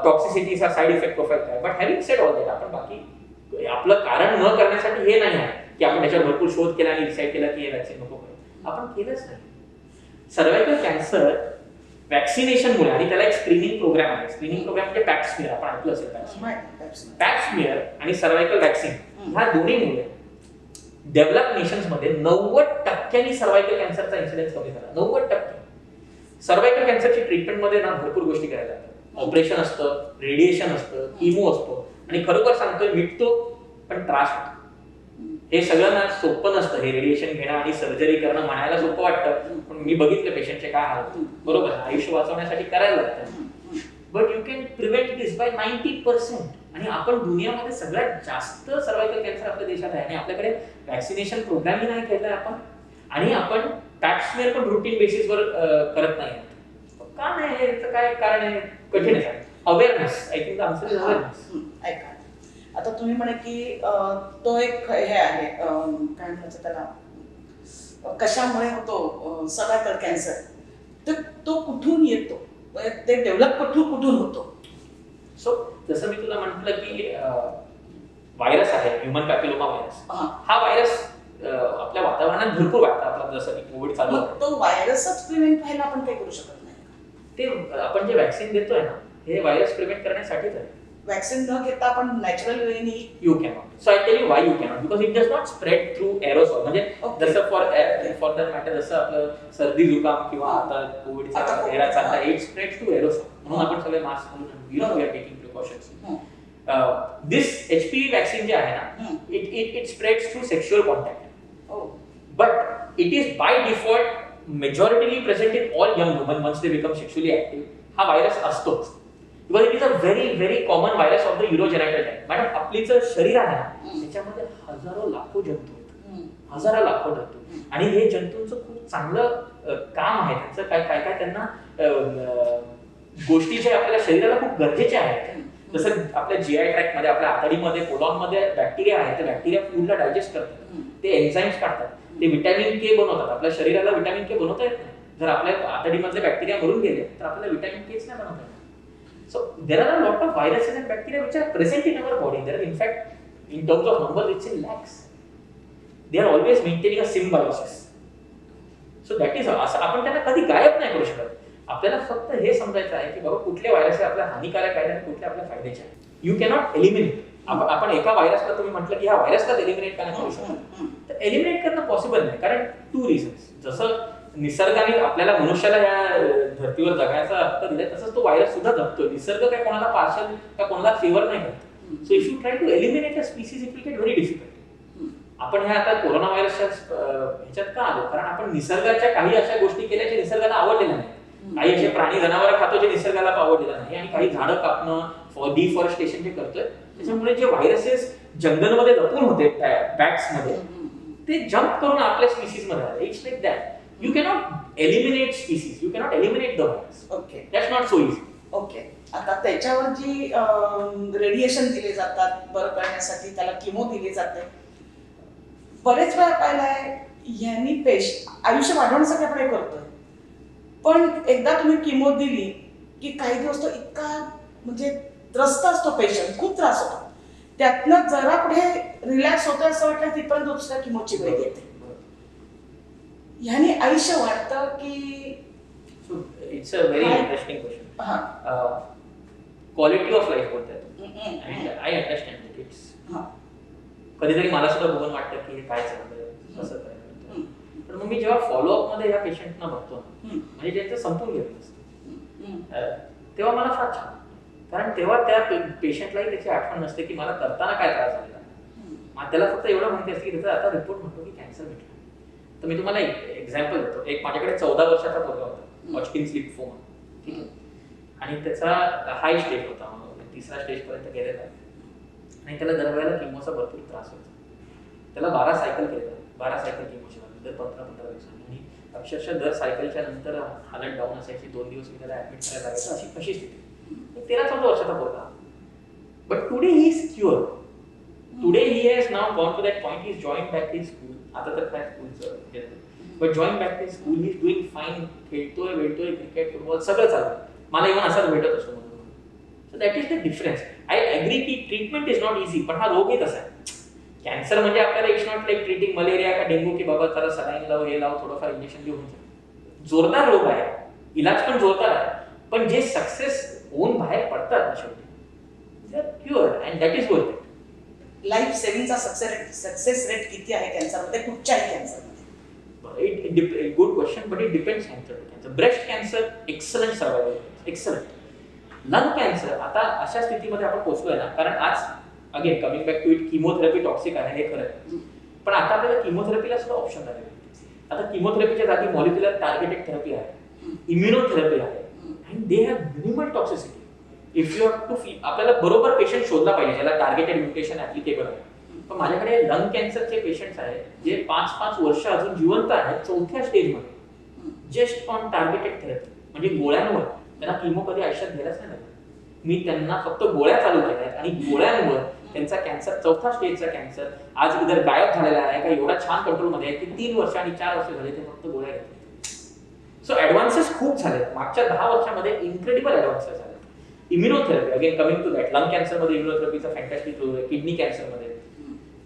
टॉक्सिसिटीचा साईड इफेक्ट प्रोफाईल काय. But having sed all that, आपण बाकी आपलं कारण न करण्यासाठी हे नाही आहे की आपण त्याच्यावर भरपूर शोध केला आणि डिसाईड केला की हे वॅक्सिन नको करू. आपण केलंच नाही. सर्वायकल कॅन्सर वॅक्सिनेशनमुळे, आणि त्याला एक स्क्रीनिंग प्रोग्राम आहे. स्क्रीनिंग प्रोग्राम म्हणजे पॅप्समियर, आपण ऐकलं असेल. पॅप्समियर आणि सर्वायकल वॅक्सिन ह्या दोन्हीमुळे डेव्हलप नेशन्स मध्ये 90% सर्वायकल कॅन्सरचा इन्सिडेन्स कमी झाला. 90%. सर्वायकल कॅन्सरची ट्रीटमेंट मध्ये ना भरपूर गोष्टी करायला लागतात. ऑपरेशन असतं, रेडिएशन असतं, किमो असतो, आणि खरोखर सांगतोय मिटतो पण त्रास होतो. हे सगळं ना सोपं नसतं. हे रेडिएशन घेणं आणि सर्जरी करणं म्हणायला सोपं वाटतं, पण मी बघितलं पेशंटचे काय हाल होते. बरोबर, आयुष्य वाचवण्यासाठी करायला लागतं. But you can prevent this by 90%. आणि आपण दुनियामध्ये सगळ्यात जास्त सर्वायकल कॅन्सर आपल्या देशात आहे, आणि आपल्याकडे वॅक्सिनेशन प्रोग्रामही नाही केलाय आपण, आणि आपण पॅप्समियर पण रुटीन बेसिसवर करत नाही. का नाही? याचं काय कारण आहे? कठीण आहे. Awareness. I think the answer is awareness. ऐका, आता तुम्ही म्हणे की तो एक हे आहे, काय म्हणायचं त्याला, कशामुळे होतो सर्वायकल कॅन्सर, तर तो कुठून येतो, ते डेव्हलप कुठून होतो? सो जसं मी तुला म्हटलं की व्हायरस आहे, ह्युमन पॅपिलोमा व्हायरस. हा व्हायरस आपल्या वातावरणात भरपूर वाटतं. आपला जसं की कोविड चालू आहे, तो व्हायरसच प्रिव्हेंट व्हायला आपण काही करू शकत नाही. ते आपण जे वॅक्सिन देतोय ना, हे व्हायरस प्रिव्हेंट करण्यासाठीच आहे. वॅक्सिन न घेता आपण नॅचरल वेनी you cannot. So I tell you why you cannot. Because it does not spread through aerosol. म्हणजे जसं फॉर दॅट मॅटर, जसं आपलं सर्दी जुकाम किंवा आता कोविडचा एरा चालला, इट स्प्रेड थ्रू एरोसॉल. म्हणून आपण सगळे मास्क घालून we are taking precautions. This HPV vaccine जे आहे ना, it spreads through sexual contact. But it is by default majoritily present in all young woman once they become sexually active. हा virus असतोच. Because it is a very common virus of the urogenital type. Madam, आपली जर शरीर आहे ना, त्याच्यामध्ये हजारो लाखो जंतू आहेत, हजारो लाखो जंतू. आणि हे जंतूंचं खूप चांगलं काम आहे. त्यांचं काय काय काय त्यांना गोष्टी जे आपल्याला शरीराला खूप गरजेच्या आहेत. जसं आपल्या GI ट्रॅक्ट मध्ये, आपल्या आतडीमध्ये, कोलॉनमध्ये बॅक्टेरिया आहे. ते बॅक्टेरिया फूडला डायजेस्ट करतात, ते एन्झाईम्स काढतात, ते व्हिटॅमिन K बनवतात. आपल्या शरीराला व्हिटॅमिन K बनवता येत नाही. जर आपल्या आतडीमधले बॅक्टेरिया मरून गेले तर आपल्याला व्हिटॅमिन Kच नाही बनवता येत. So there are a lot of viruses and bacteria which are present in our body. There are, in fact, in terms of numbers, it's in lakhs. They are always maintaining a symbiosis. So that is असं आपण त्यांना कधी गायब नाही करू शकत. आपल्याला फक्त हे समजायचं आहे की बाबा कुठले व्हायरस आपल्या हानिकारक आहेत आणि कुठले आपल्या फायद्याचे आहेत. You cannot eliminate. आपण एका व्हायरसला तुम्ही म्हटलं की ह्या व्हायरसला एलिमिनेट का नाही करू शकत, तर एलिमिनेट करणं पॉसिबल नाही. कारण 2 रिझन्स. जसं निसर्गाने आपल्याला मनुष्याला या धर्तीवर जगण्याचा हक्क दिलाय, तसंच तो व्हायरस सुद्धा जगतोय. निसर्ग काय कोणाला पार्शल का कोणाला फेवर नाही करत. So if you try to eliminate a species, it will get very difficult. आपण ह्या आता कोरोना व्हायरसच्या ह्याच्यात का आलो? कारण आपण निसर्गाच्या काही अशा गोष्टी केल्या जे निसर्गाला आवडलेल्या नाही. काही असे प्राणी जनावर खातो जे निसर्गाला आवडलेलं नाही, आणि काही झाडं कापणं, डिफॉरेस्टेशन जे करतोय, त्याच्यामुळे जे व्हायरसेस जंगलमध्ये लपून होते बॅट्स मध्ये, ते जम्प करून आपल्या स्पीसीज मध्ये आले. It's like that. You cannot eliminate species. You cannot eliminate the virus. Okay. That's not so easy. Okay. आता त्याच्यावर जी रेडिएशन दिले जातात बरं करण्यासाठी, त्याला किमो दिली जाते. बरेच वेळा पाहिलाय यांनी आयुष्य वाढवण्यासाठी आपण हे करतोय, पण एकदा तुम्ही किमो दिली की काही दिवस तो इतका म्हणजे त्रस्त असतो पेशंट, खूप त्रास होतो. त्यातनं जरा पुढे रिलॅक्स होतं असं वाटलं तिथपर्यंत दुसऱ्या किमोची वेळ येते. ह्याने आयुष्य वाटतं की it's a very interesting question. Quality of life बोलतात अँड आय अंडरस्टँड इट्स. कधीतरी मला सुद्धा बघून वाटतं की हे काय चाललंय कसं काय. पण मग मी जेव्हा फॉलोअप मध्ये या पेशंटना बघतो ना, म्हणजे ज्यांचं संपून गेलं असतं, तेव्हा मला फार छान, कारण तेव्हा त्या पेशंटलाही त्याची आठवण नसते की मला करताना काय त्रास झालेला. त्याला फक्त एवढं माहिती असते की त्याचा आता रिपोर्ट म्हणतो की कॅन्सर भेटला. तर मी तुम्हाला एक एक्झाम्पल देतो. एक माझ्याकडे 14 वर्षाचा पोरगा होता, हॉजकिन्स लिम्फोमा, ठीक आहे, आणि त्याचा हाय स्टेज होता, 3रा स्टेज पर्यंत गेलेला, आणि त्याला दरवेळेला किमोचा भरपूर त्रास होता. त्याला 12 सायकल केलेल्या, 12 सायकल किमोची दर 15-15 दिवसांनी, आणि अक्षरशः दर सायकलच्या नंतर हालत डाऊन असायची, 2 दिवस मी त्याला ऍडमिट करायला लागायचं, अशी स्थिती. 13-14 वर्षाचा पोरगा. But today he is cure. Today he has now gone to that point, he is join back his school. आता तर काय स्कूलचं, but join back his school, he is doing fine, खेळतोय वेळतोय, क्रिकेट फुटबॉल सगळं चालू. मला इव्हन असाच भेटत असतो म्हणून. So that is the difference. I agree की ट्रीटमेंट इज नॉट इझी, पण हा रोगही तसा आहे. कॅन्सर म्हणजे आपल्याला it's not like treating malaria का डेंग्यू की बाबा त्याला सलाईन लाव, हे लाव, थोडंफार इंजेक्शन देऊन. जोरदार रोग आहे, इलाज पण जोरदार आहे, पण जे सक्सेस होऊन बाहेर पडतात ना शेवटी, they are cured and that is worth it. Life सेव्हिंगचा सक्सेस रेट किती आहे कॅन्सरमध्ये, कुठच्याही कॅन्सरमध्ये? Good question, but it depends cancer to cancer. Breast cancer excellent survival, excellent. Lung cancer आता अशा स्थितीमध्ये आपण पोहोचलोय ना, कारण आज again coming back to it, chemotherapy toxic आहे हे खरं आहे, पण आता आपल्याला किमोथेरपीला सुद्धा ऑप्शन झाले. आता किमोथेरपीच्या जागी मॉलिक्युलर टार्गेटेड थेरपी आहे, इम्युनोथेरपी आहे, and they have minimal toxicity. If you have to आपल्याला बरोबर पेशंट शोधला पाहिजे ज्याला टार्गेटेड म्युटेशन ऍप्लिकेबल आहे. पण माझ्याकडे लंग कॅन्सरचे पेशंट्स आहेत जे 5-5 वर्ष अजून जिवंत आहेत, 4थ्या स्टेजमध्ये, जस्ट ऑन टार्गेटेड थेरपी, म्हणजे गोळ्यांवर. त्यांना किमो कधी आयुष्यात घ्यायलाच नाही लागलं. मी त्यांना फक्त गोळ्या चालू केल्या आहेत, आणि गोळ्यांवर त्यांचा कॅन्सर, 4थ्या स्टेजचा कॅन्सर आज इधर गायब झालेला आहे का एवढा छान कंट्रोलमध्ये आहे की 3 वर्ष आणि 4 वर्ष झाले ते फक्त गोळ्या घेतले. सो ऍडव्हान्सेस खूप झाले मागच्या 10 वर्षामध्ये, इन्क्रेडिबल ऍडव्हान्सेस झाले. Immunotherapy, again coming to that, lung कॅन्सरमध्ये इम्युनोथेरपीचा फॅन्टॅस्टिक रोल आहे. किडनी कॅन्सरमध्ये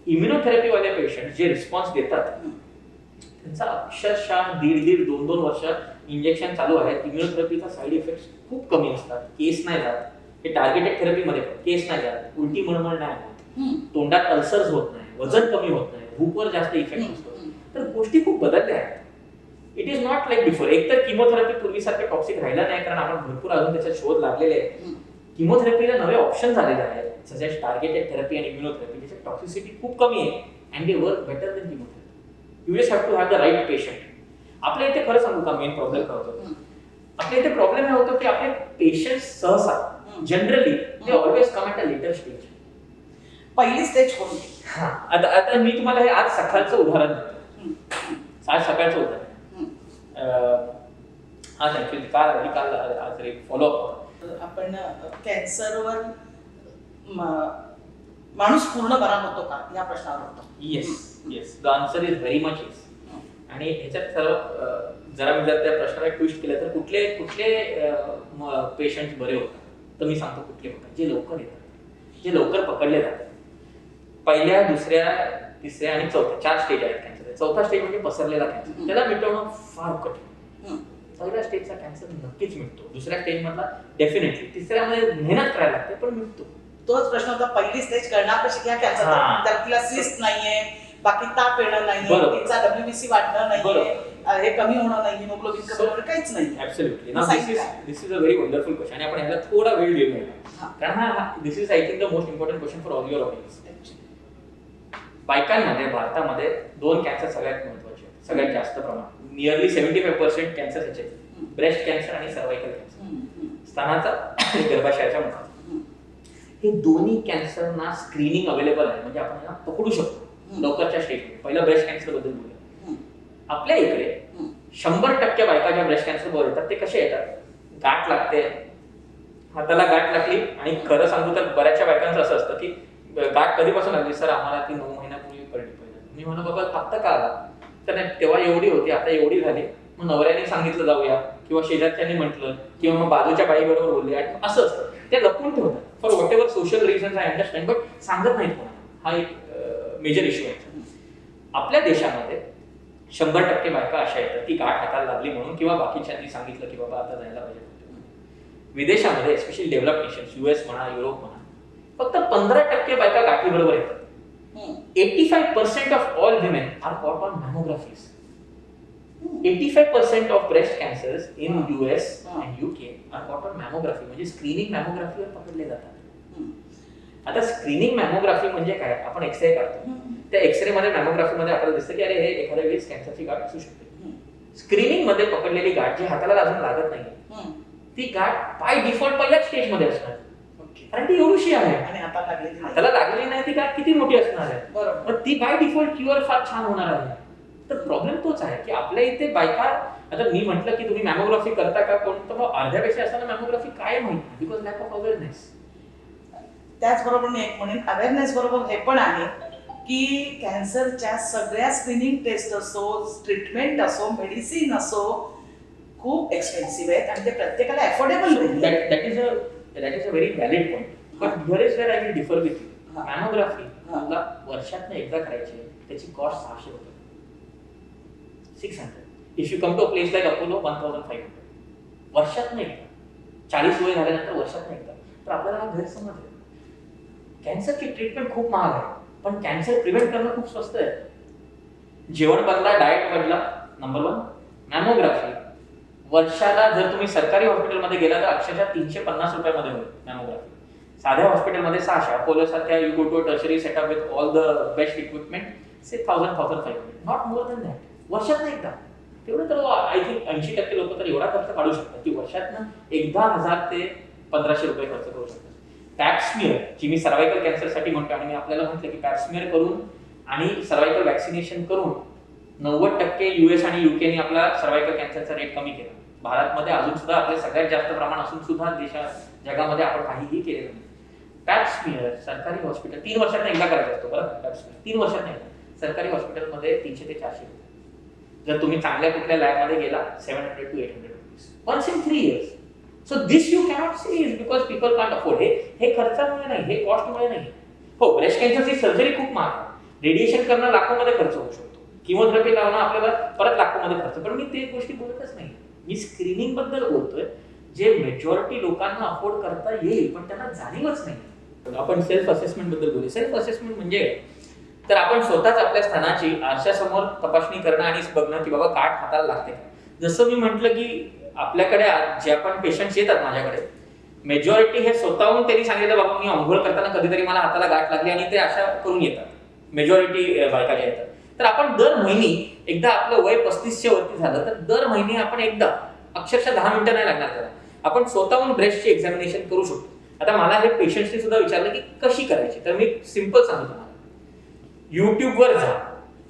इम्युनोथेरपीवाले पेशंट जे रिस्पॉन्स देतात त्यांचा अक्षरशः 1.5-2 वर्ष इंजेक्शन चालू आहे. इम्युनोथेरपीचा साईड इफेक्ट खूप कमी असतात, केस नाही जात. हे टार्गेटेड थेरपीमध्ये केस नाही जात, उलटी मळमळ नाही होत, तोंडात अल्सर्स होत नाही, वजन कमी होत नाही, भूकवर जास्त इफेक्ट नसतो. तर गोष्टी खूप बदलल्या आहेत. It is not like before. एक तर किमोथेरपी पूर्वीसारखं टॉक्सिक राहिला नाही, कारण आपण भरपूर अजून त्याच्यात शोध लागलेले आहेत. किमोथेरपीला नवे ऑप्शन झालेले आहेत, सजेस्ट टार्गेटेड थेरपी आणि इम्युनोथेरपी, ज्याची टॉक्सिसिटी खूप कमी आहे and they work better than chemotherapy. You just have to have the right patient. आपल्या इथे खरं सांगू का मेन प्रॉब्लेम काय होतो? आपल्या इथे प्रॉब्लेम हे होतो की आपले पेशंट सहसा generally they always come at a later stage. पहिली स्टेज कोणती? आता मी तुम्हाला हे आज सकाळचं उदाहरण देतो. आज सकाळचं उदाहरण आज ऍक्च्युअली काल आज एक फॉलोअप. आपण कॅन्सरवर माणूस पूर्ण बरा होतो का या प्रश्नावर होतो. Yes the answer is very much yes. आणि ह्याच्यात सर्व जरा मी जर त्या प्रश्नाला ट्विस्ट केलं तर कुठले पेशंट बरे होतात, तर मी सांगतो कुठले होतात. जे लवकर येतात, जे लवकर पकडले जातात. पहिल्या, दुसऱ्या, तिसऱ्या आणि चौथ्या 4 स्टेज आहेत कॅन्सर. 4था स्टेज म्हणजे पसरलेला कॅन्सर, त्याला मिटवणं फार कठीण. 4व्या स्टेजचा कॅन्सर नक्कीच मिटतो, 2ऱ्या स्टेज मधला डेफिनेटली, 3ऱ्यामध्ये मेहनत करायला लागते पण मिटतो. तोच प्रश्न होता, पहिली स्टेज करणार कशी घ्या कॅन्सर, तर तिला सिस्ट नाहीये, बाकी ताप येणं नाहीये, तिचा WBC वाढणं नाहीये, हे कमी होणं नाही, हिमोग्लोबिन कमी होणं काहीच नाही. Absolutely. This is a very wonderful question, आणि आपण ह्याला थोडा वेळ देऊया, कारण this is I think the most important question for all your audience. बायकांमध्ये भारतामध्ये 2 कॅन्सर सगळ्यात महत्वाचे आहेत, सगळ्यात जास्त प्रमाणात. नियरली 75% कॅन्सर ह्याचे, ब्रेस्ट कॅन्सर आणि सर्वायकल कॅन्सर, स्तनाचा आणि गर्भाशयाच्या मुखात. हे दोन्ही कॅन्सरना स्क्रीनिंग अवेलेबल आहे, म्हणजे आपण यांना पकडू शकतो लवकरच्या स्टेजमध्ये. पहिला ब्रेस्ट कॅन्सर बद्दल बोलूया. आपल्या इकडे 100% बायका ज्या ब्रेस्ट कॅन्सर बरोबर येतात ते कसे येतात? गाठ लागते, हाताला गाठ लागली, आणि खरं सांगू तर बऱ्याचशा बायकांचं असं असतं की गाठ कधीपासून लागली? सर आम्हाला ती 9 महिन्यापूर्वी कळली. पहिलं मी म्हणू बाबा आत्ता का आला? तर तेव्हा एवढी होती, आता एवढी झाली, मग नवऱ्याने सांगितलं जाऊया, किंवा शेजारच्याने म्हटलं, किंवा मग बाजूच्या बाईबरोबर बोलले, आणि असं असतं ते लपवून ठेवतात for what ever social reasons I understand, but सांगत नाहीत कोणाला. हा एक मेजर इश्यू आहे. आपल्या देशामध्ये 100% बायका अशा येतात की गाठ हाताला लागली म्हणून, किंवा बाकीच्यांनी सांगितलं की बाबा आता जायला पाहिजे. विदेशामध्ये एस्पेशली डेव्हलप नेशन्स, US म्हणा, युरोप म्हणा, फक्त 15% बायका गाठीबरोबर येतात. 85% of all women are caught on mammographies. 85% of breast cancers in US and UK are caught on mammography, म्हणजे स्क्रीनिंग मॅमोग्राफीवर पकडले जातात. आता स्क्रीनिंग मॅमोग्राफी म्हणजे काय? आपण एक्सरे काढतो, त्या एक्सरे मध्ये मॅमोग्राफीमध्ये आपल्याला दिसतं की अरे हे एखाद्या वेळेस कॅन्सरची गाठ असू शकते. स्क्रीनिंग मध्ये पकडलेली गाठ जी हाताला अजून लागत नाही, ती गाठ बाय डिफॉल्ट पहिल्याच स्टेज मध्ये असणार, कारण ती एवढीशी आहे. आणि हाताला लागलेली नाही ती गाठ किती मोठी असणार आहे, पण ती बाय डिफॉल्ट क्युअर फार छान होणार आहे. तर प्रॉब्लेम तोच आहे की आपल्या इथे बायका, आता मी म्हटलं की तुम्ही मॅमोग्राफी करता का कोण, तर मग अर्ध्यापेक्षा असताना मॅमोग्राफी काय माहिती, बिकॉज लॅक ऑफ अवेअरनेस. त्याचबरोबर मी एक म्हणेन, अवेअरनेस बरोबर हे पण आहे की कॅन्सरच्या सगळ्या स्क्रीनिंग टेस्ट असो, ट्रीटमेंट असो, मेडिसिन असो, खूप एक्सपेन्सिव्ह आहेत आणि ते प्रत्येकाला अफोर्डेबल नाही. That is a very valid point. But here is where I will differ with you. Mammography तुला वर्षातनं एकदा करायची, त्याची कॉस्ट 600 रुपये. 600. If you come to a place like Apollo, 1500. वर्षातनं एकदा, 40 वय झाल्यानंतर वर्षातनं एकदा. तर आपल्याला हा गैरसमज आहे. कॅन्सरची ट्रीटमेंट खूप महाग आहे, पण कॅन्सर प्रिव्हेंट करणं खूप स्वस्त आहे. जेवण बदला, डाएट बदला, नंबर 1. मॅमोग्राफी वर्षाला जर तुम्ही सरकारी हॉस्पिटलमध्ये गेला तर अक्षरशः 350 रुपयामध्ये होईल मॅमोग्राफी. साध्या हॉस्पिटलमध्ये 600. अपोलो सारख्या you go to tertiary setup with all the best equipment, say 1000-1500, not more than that. वर्षातनं एकदा तेवढं तर आय थिंक 80% लोक तर एवढा खर्च काढू शकतात की वर्षातनं एकदा 1000 ते 1500 रुपये खर्च करू शकतात. पॅप्समिअर, जी मी सर्वायकल कॅन्सरसाठी म्हणतो, आणि मी आपल्याला म्हटलं की पॅप्समिअर करून आणि सर्वायकल वॅक्सिनेशन करून 90% US आणि UK ने आपला सर्वायकल कॅन्सरचा रेट कमी केला. भारतमध्ये अजून सुद्धा आपले सगळ्यात जास्त प्रमाण असून सुद्धा जगामध्ये आपण काहीही केलेलं नाही. पॅप्समिअर सरकारी हॉस्पिटल 3 वर्षात एकदा करायचा असतो. बरं, पॅप्समिअर 3 वर्षात एकदा. सरकारी हॉस्पिटलमध्ये 300 ते 400 रुपये. जर तुम्ही चांगल्या कुठल्या लॅबमध्ये गेला 700 to 800 rupees once in 3 years. So this you cannot say is because people can't afford. हे खर्चामुळे नाही, हे कॉस्टमुळे नाही. हो, ब्रेस्ट कॅन्सरची सर्जरी खूप महाग आहे. रेडिएशन करणं लाखोमध्ये खर्च होऊ शकतो, किमोथेरपी लावणं आपल्याला परत लाखोमध्ये खर्च. पण मी ते गोष्टी बोलतच नाही. मी स्क्रीनिंग बद्दल बोलतोय, जे मेजॉरिटी लोकांना अफोर्ड करता येईल पण त्यांना जाणीवच नाही. आपण सेल्फ असेसमेंट बद्दल बोलू. सेल्फ असेसमेंट म्हणजे तर आपण स्वतःच आपल्या स्थानाची आरशासमोर तपासणी करणं आणि बघणं की बाबा गाठ हाताला लागते. जसं मी म्हटलं की आपल्याकडे जे आपण पेशंट्स येतात माझ्याकडे, मेजॉरिटी हे स्वतःहून त्यांनी सांगितलं बाबा मी अंघोळ करताना कधीतरी मला हाताला गाठ लागली, आणि ते अशा करून येतात. मेजॉरिटी बायका ज्या येतात. तर आपण दर महिनी एकदा, आपलं वय 35च्या वरती झालं तर दर महिने आपण एकदा, अक्षरशः 10 मिनिटं नाही लागणार त्याला, आपण स्वतःहून ब्रेस्टची एक्झामिनेशन करू शकतो. आता मला हे पेशंट्सने सुद्धा विचारलं की कशी करायची, तर मी सिंपल सांगतो तुम्हाला. युट्यूबवर जा.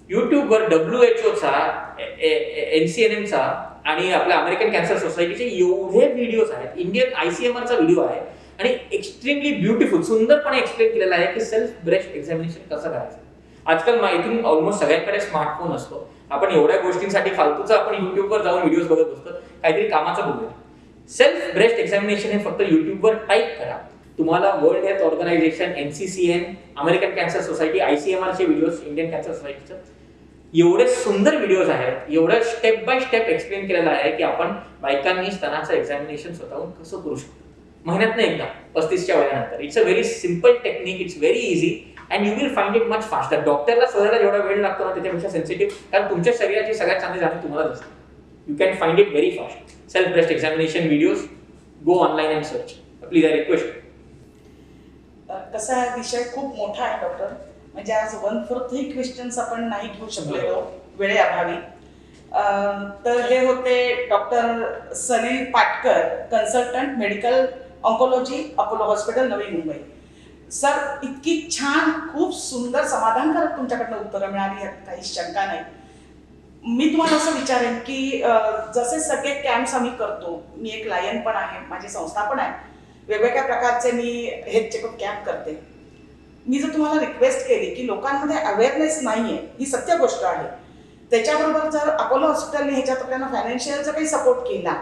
युट्यूबवर WHO चा, NCNM चा आणि आपल्या अमेरिकन कॅन्सर सोसायटीचे एवढे व्हिडिओज आहेत. इंडियन ICMR चा व्हिडिओ आहे आणि एक्स्ट्रीमली ब्युटिफुल, सुंदरपणे एक्सप्लेन केलेला आहे की सेल्फ ब्रेस्ट एक्झामिनेशन कसं करायचं. आजकाल माहिती ऑलमोस्ट सगळ्यांकडे स्मार्टफोन असतो. आपण एवढ्या गोष्टींसाठी फालतूचं आपण युट्यूबवर जाऊन व्हिडिओज बघत बसतो. काहीतरी कामाचं बघूया. सेल्फ ब्रेस्ट एक्झामिनेशन हे फक्त युट्यूबवर टाईप करा, तुम्हाला World Health Organization, NCCN, American Cancer Society, ICMR चे व्हिडिओज, इंडियन कॅन्सर सोसायटीचं एवढे सुंदर व्हिडिओज आहेत. एवढं स्टेप बाय स्टेप एक्सप्लेन केलेलं आहे की आपण बायकांनी स्तनाचं एक्झामिनेशन स्वतःहून कसं करू शकतो महिन्यातनं एकदा 35च्या वयानंतर. It's a very simple technique, it's very easy and you will find it much faster. डॉक्टरला शोधायला जेवढा वेळ लागतो ना त्याच्यापेक्षा सेन्सिटिव्ह, कारण तुमच्या शरीराची सगळ्यात चांगली जाणीव तुम्हाला दिसते. You can find it very fast. Self breast examination videos, go online and search. Please I request. कसा विषय खूप मोठा आहे डॉक्टर, म्हणजे आज 1/4 क्वेश्चन्स आपण नाही घेऊ शकलो वेळेअभावी. तर हे होते doctor Salil Patkar, consultant medical oncology, Apollo hospital, Navi Mumbai. Sir, इतकी छान, खूप सुंदर, समाधानकारक तुमच्याकडनं उत्तरं मिळाली, यात काही शंका नाही. मी तुम्हाला असं विचारेन की जसे सगळे कॅम्प्स आम्ही करतो, मी एक लायन पण आहे, माझी संस्था पण आहे, वेगवेगळ्या प्रकारचे मी हेल्थ चेकअप कॅम्प करते. मी जर तुम्हाला रिक्वेस्ट केली की लोकांमध्ये अवेअरनेस नाही आहे, ही सत्य गोष्ट आहे, त्याच्याबरोबर जर अपोलो हॉस्पिटलने ह्याच्यात आपल्याला फायनान्शियलचा काही सपोर्ट केला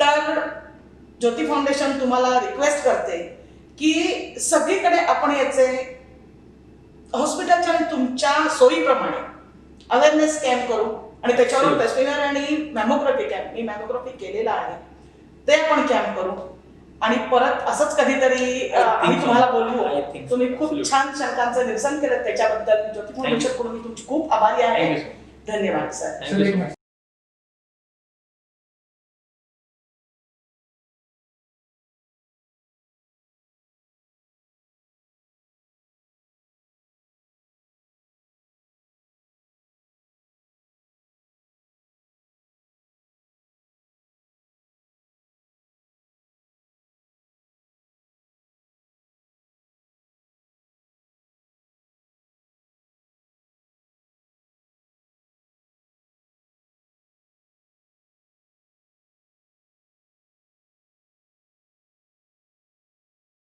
तर ज्योती फाउंडेशन तुम्हाला रिक्वेस्ट करते की सगळीकडे आपण याचे हॉस्पिटलच्या आणि तुमच्या सोयीप्रमाणे अवेअरनेस कॅम्प करू आणि त्याच्यावर पेस्टिव्हर आणि मॅमोग्राफी कॅम्प, मी मॅमोग्राफी केलेला आहे, ते आपण कॅम्प करू आणि परत असंच कधीतरी आम्ही तुम्हाला बोलवू. तुम्ही खूप छान शंकांचं निरसन केलं त्याच्याबद्दल ज्योती फाउंडेशन कडून मी तुमची खूप आभारी आहे. धन्यवाद सर.